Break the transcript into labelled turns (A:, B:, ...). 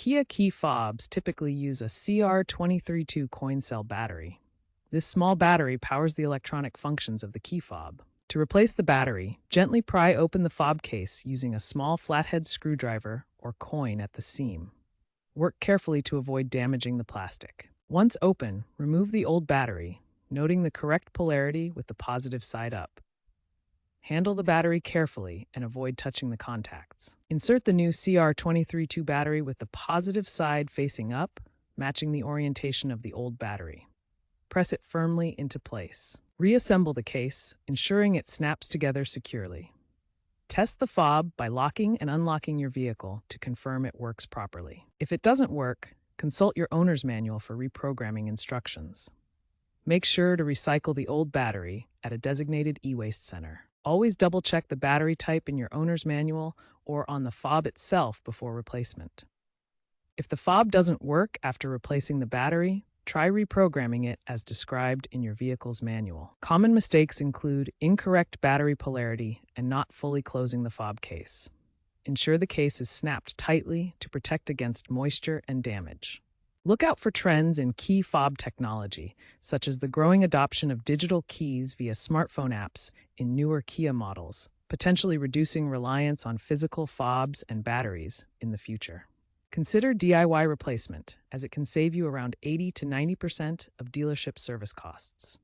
A: Kia key fobs typically use a CR232 coin cell battery. This small battery powers the electronic functions of the key fob. To replace the battery, gently pry open the fob case using a small flathead screwdriver or coin at the seam. Work carefully to avoid damaging the plastic. Once open, remove the old battery, noting the correct polarity with the positive side up. Handle the battery carefully and avoid touching the contacts. Insert the new CR232 battery with the positive side facing up, matching the orientation of the old battery. Press it firmly into place. Reassemble the case, ensuring it snaps together securely. Test the fob by locking and unlocking your vehicle to confirm it works properly. If it doesn't work, consult your owner's manual for reprogramming instructions. Make sure to recycle the old battery at a designated e-waste center. Always double-check the battery type in your owner's manual or on the fob itself before replacement. If the fob doesn't work after replacing the battery, try reprogramming it as described in your vehicle's manual. Common mistakes include incorrect battery polarity and not fully closing the fob case. Ensure the case is snapped tightly to protect against moisture and damage. Look out for trends in key fob technology, such as the growing adoption of digital keys via smartphone apps in newer Kia models, potentially reducing reliance on physical fobs and batteries in the future. Consider DIY replacement, as it can save you around 80 to 90% of dealership service costs.